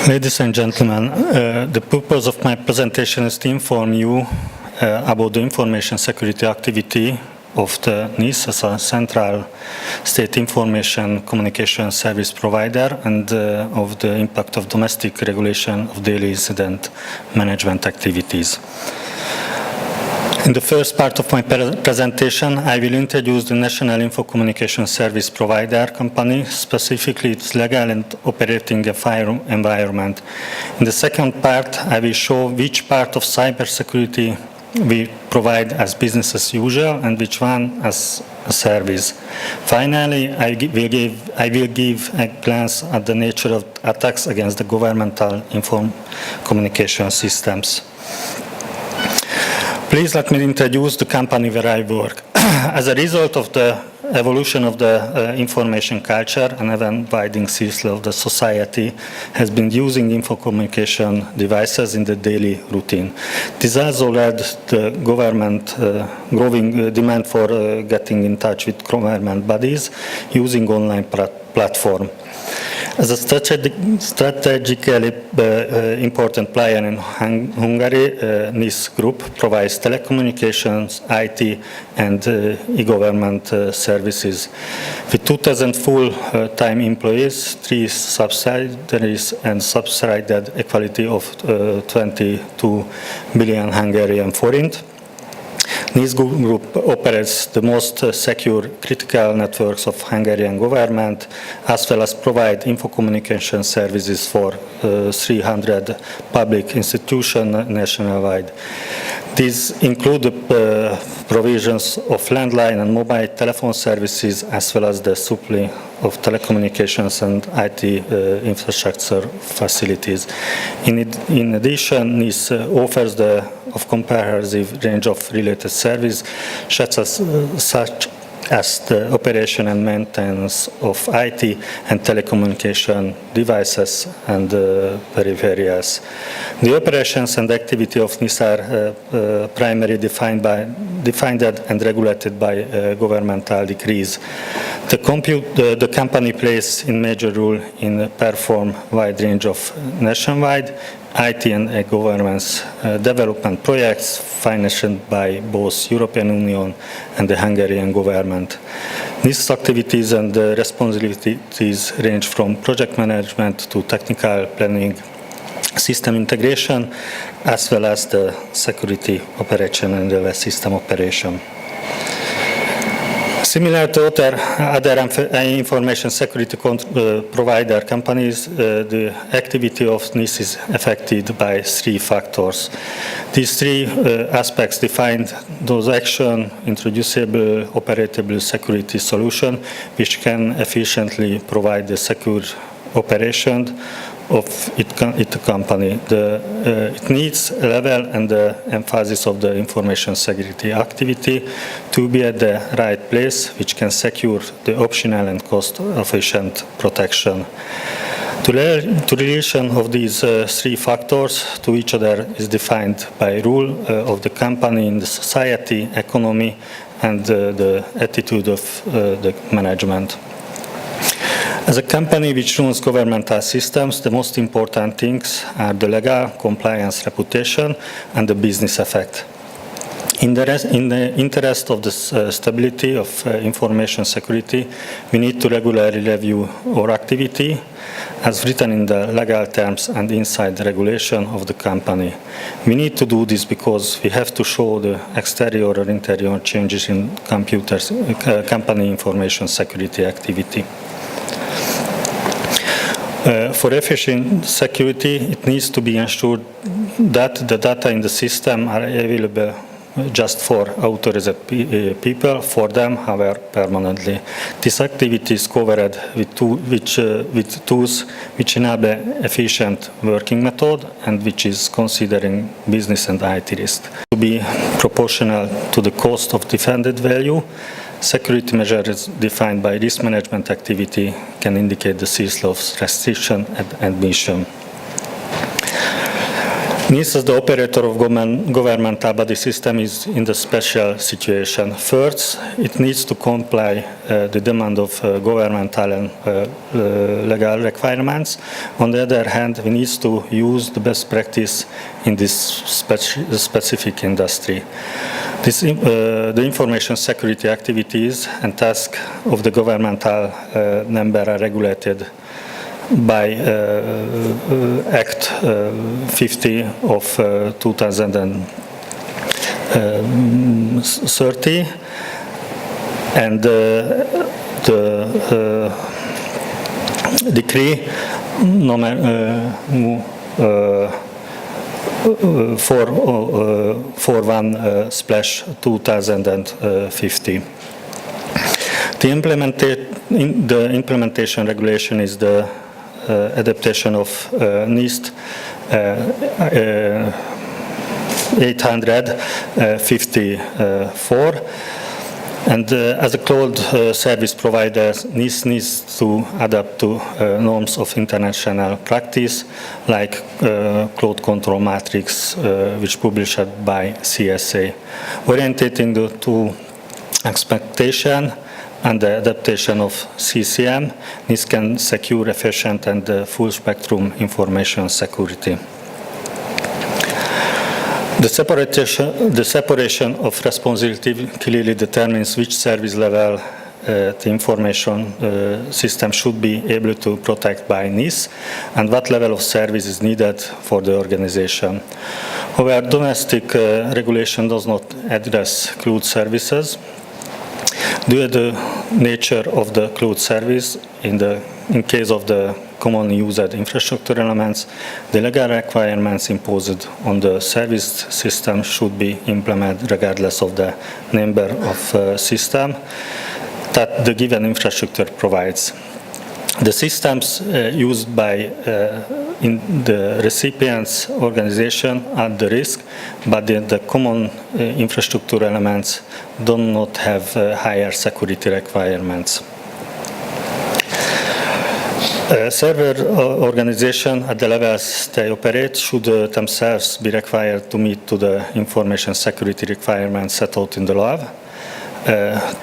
Ladies and gentlemen, the purpose of my presentation is to inform you about the information security activity of the NISZ as a central state information communication service provider and of the impact of domestic regulation of daily incident management activities. In the first part of my presentation, I will introduce the National Info Communication Service Provider company, specifically its legal and operating environment. In the second part, I will show which part of cybersecurity we provide as business as usual and which one as a service. Finally, I will give a glance at the nature of attacks against the governmental info communication systems. Please let me introduce the company where I work. As a result of the evolution of the information culture, an ever-widening circle of the society has been using info communication devices in the daily routine. This also led the government growing demand for getting in touch with government bodies using online platform. As a strategically important player in Hungary, NISZ Group provides telecommunications, IT, and e-government services. With 2,000 full-time employees, 3 subsidiaries, and subsidized equality of 22 billion Hungarian forint, NISZ Group operates the most secure critical networks of Hungarian government, as well as provide info communication services for 300 public institutions nationwide. These include the provisions of landline and mobile telephone services, as well as the supply of telecommunications and IT infrastructure facilities. In addition, NISZ offers a comprehensive range of related services, such as the operation and maintenance of IT and telecommunication devices and peripherals. The operations and activity of NISZ are primarily defined and regulated by governmental decrees. The company plays a major role in perform wide range of nationwide IT and governance development projects financed by both European Union and the Hungarian government. These activities and responsibilities range from project management to technical planning, system integration, as well as the security operation and the system operation. Similar to other information security provider companies, the activity of NISZ is affected by 3 factors. These 3 aspects define those action, introducible, operable security solution, which can efficiently provide the secure operation of its company. It needs a level and the emphasis of the information security activity to be at the right place, which can secure the optional and cost-efficient protection. The relation of these 3 factors to each other is defined by rule of the company in the society, economy, and the attitude of the management. As a company which runs governmental systems, the most important things are the legal compliance reputation and the business effect. In the interest of the stability of information security, we need to regularly review our activity as written in the legal terms and inside the regulation of the company. We need to do this because we have to show the exterior or interior changes in company information security activity. For efficient security, it needs to be ensured that the data in the system are available just for authorized people, for them, however, permanently. This activity is covered with tools which enable efficient working method and which is considering business and IT risk. To be proportional to the cost of defended value, security measures defined by risk management activity can indicate the circle of restriction and admission. NISZ, as the operator of governmental body system, is in the special situation. First, it needs to comply the demand of governmental and legal requirements. On the other hand, we need to use the best practice in this specific industry. The information security activities and tasks of the governmental member are regulated by Act 50 of 2030, and the decree number 441/2050. The implementation regulation is the adaptation of NIST 854, and as a cloud service provider, NIST needs to adapt to norms of international practice, like cloud control matrix, which published by CSA, orientating the two expectation and the adaptation of CCM. NIST can secure efficient and full spectrum information security. The separation of responsibility clearly determines which service level the information system should be able to protect by NIST and what level of service is needed for the organization. However, domestic regulation does not address cloud services. Due to the nature of the cloud service, in case of the commonly used infrastructure elements, the legal requirements imposed on the service system should be implemented regardless of the number of system that the given infrastructure provides. The systems used by in the recipient's organization are at the risk, but the common infrastructure elements do not have higher security requirements. Server organization at the levels they operate should themselves be required to meet to the information security requirements set out in the law.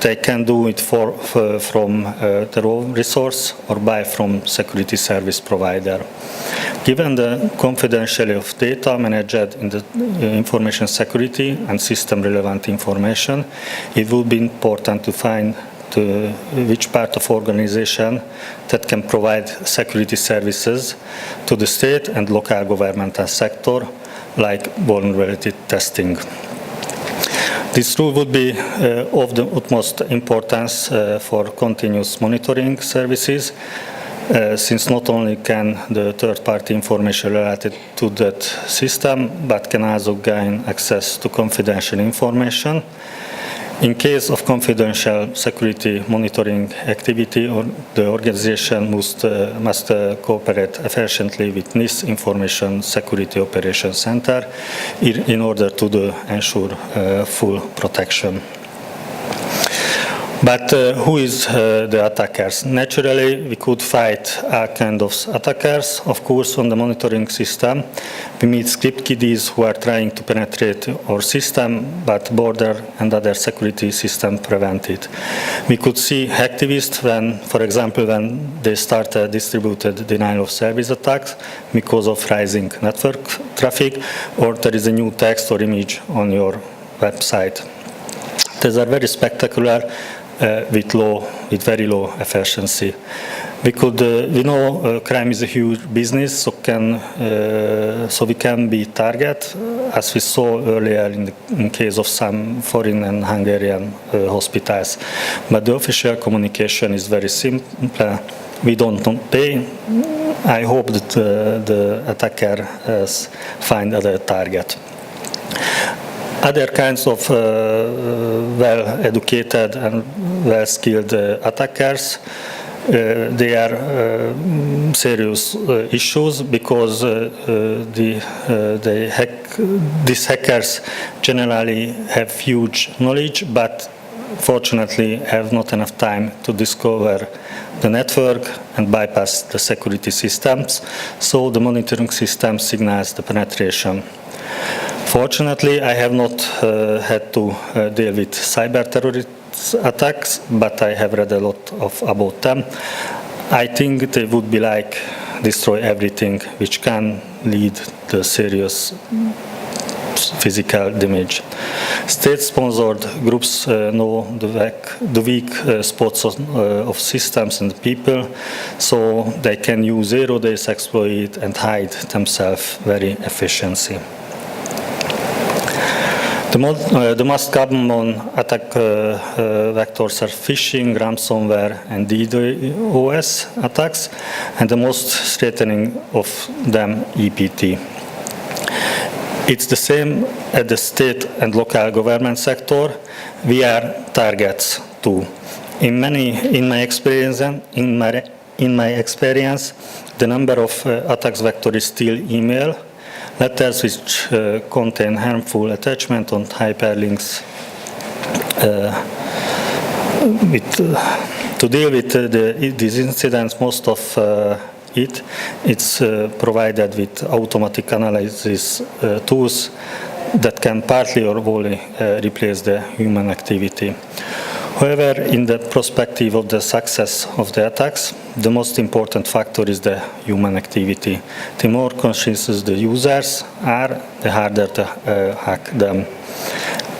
They can do it from their own resource or buy from security service provider. Given the confidentiality of data managed in the information security and system relevant information, it would be important to find which part of organization that can provide security services to the state and local governmental sector, like vulnerability testing. This rule would be of the utmost importance for continuous monitoring services, since not only can the third-party information related to that system, but can also gain access to confidential information. In case of confidential security monitoring activity, the organization must cooperate efficiently with NIST Information Security Operations Center in order to ensure full protection. But who is the attackers? Naturally, we could fight all kinds of attackers. Of course, on the monitoring system, we meet script kiddies who are trying to penetrate our system, but border and other security systems prevent it. We could see hacktivists when, for example, when they start distributed denial of service attacks because of rising network traffic, or there is a new text or image on your website. These are very spectacular. With very low efficiency. We know crime is a huge business, so we can be target, as we saw earlier in case of some foreign and Hungarian hospitals. But the official communication is very simple. We don't pay. I hope that the attacker find other target. Other kinds of well-educated and well-skilled attackers, they are serious issues because these hackers generally have huge knowledge, but fortunately have not enough time to discover the network and bypass the security systems, so the monitoring system signals the penetration. Fortunately, I have not had to deal with cyber terrorist attacks, but I have read a lot about them. I think they would be like destroy everything, which can lead to serious physical damage. State-sponsored groups know the weak spots of systems and people, so they can use zero-day exploit and hide themselves very efficiently. The most common attack vectors are phishing, ransomware, and DDoS attacks, and the most threatening of them, EPT. It's the same at the state and local government sector. We are targets too. In my experience, the number of attacks vector is still email, letters which contain harmful attachment on hyperlinks. To deal with these incidents, most of it's provided with automatic analysis tools that can partly or wholly replace the human activity. However, in the perspective of the success of the attacks, the most important factor is the human activity. The more conscious the users are, the harder to hack them.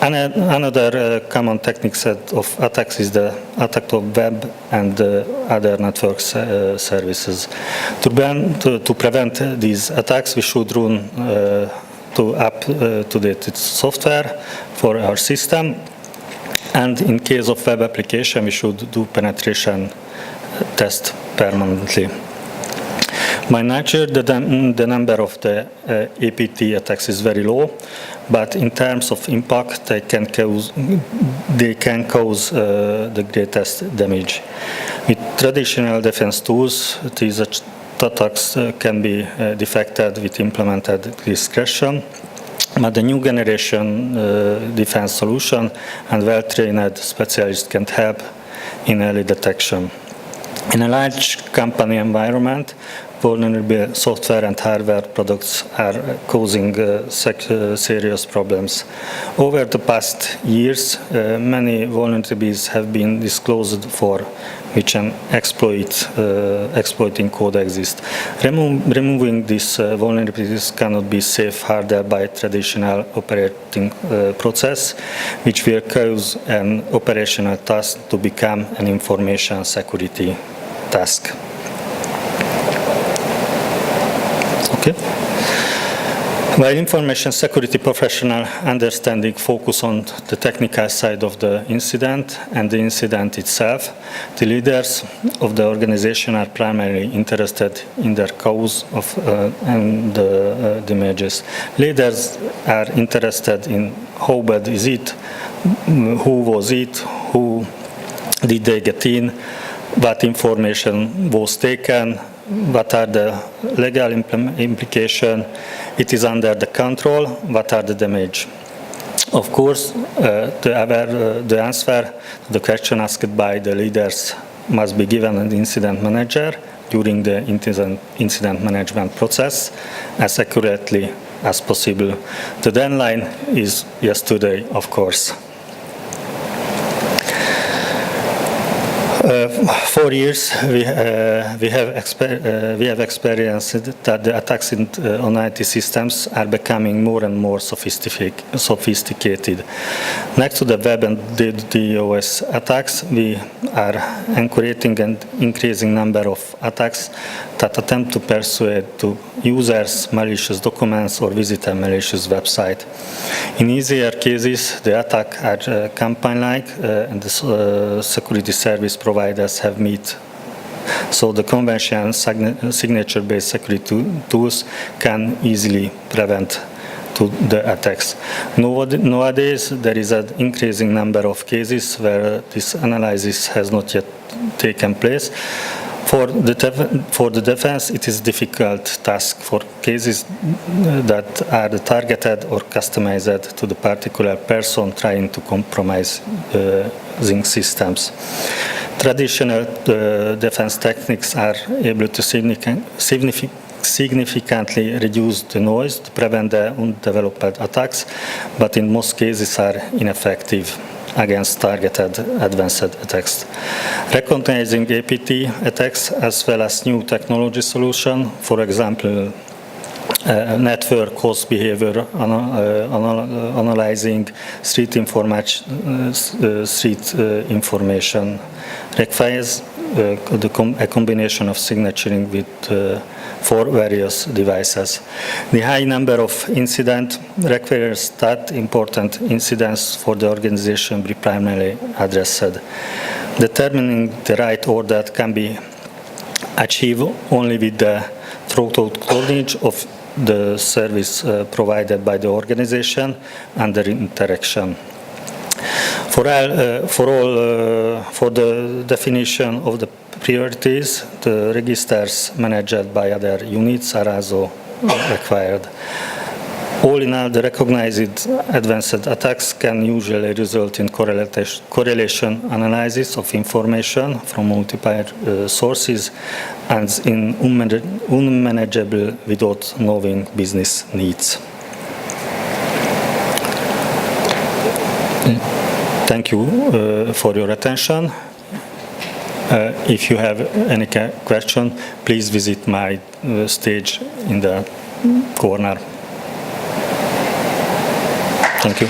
Another common technique set of attacks is the attack of web and other network services. To prevent these attacks, we should run up-to-date software for our system. And in case of web application, we should do penetration test permanently. By nature, the number of the APT attacks is very low, but in terms of impact, they can cause the greatest damage. With traditional defense tools, these attacks can be defected with implemented discretion. But the new generation defense solution and well-trained specialists can help in early detection. In a large company environment, vulnerable software and hardware products are causing serious problems. Over the past years, many vulnerabilities have been disclosed for which an exploiting code exists. Removing these vulnerabilities cannot be safeguarded by traditional operating process, which will cause an operational task to become an information security task. Okay. While information security professional understanding focus on the technical side of the incident and the incident itself, the leaders of the organization are primarily interested in their cause and the damages. Leaders are interested in how bad is it, who was it, who did they get in, what information was taken, what are the legal implications, it is under the control, what are the damage. Of course, the answer to the question asked by the leaders must be given an incident manager during the incident management process as accurately as possible. The deadline is yesterday, of course. 4 years we have experienced that the attacks on IT systems are becoming more and more sophisticated. Next to the web and DDoS attacks, we are encouraging an increasing number of attacks that attempt to persuade to users malicious documents or visit a malicious website. In easier cases, the attacks are campaign-like and the security service providers have met. So the conventional signature-based security tools can easily prevent the attacks. Nowadays, there is an increasing number of cases where this analysis has not yet taken place. For the defense, it is a difficult task for cases that are targeted or customized to the particular person trying to compromise zinc systems. Traditional defense techniques are able to significantly reduce the noise to prevent the undeveloped attacks, but in most cases are ineffective against targeted advanced attacks. Recognizing APT attacks as well as new technology solution, for example, network host behavior analyzing street information requires a combination of signaturing with for various devices. The high number of incidents requires that important incidents for the organization be primarily addressed. Determining the right order can be achieved only with the thorough knowledge of the service provided by the organization and their interaction. For the definition of the priorities, the registers managed by other units are also required. All in all, the recognized advanced attacks can usually result in correlation analysis of information from multiple sources and in unmanageable without knowing business needs. Thank you for your attention. If you have any question, please visit my stage in the corner. Thank you.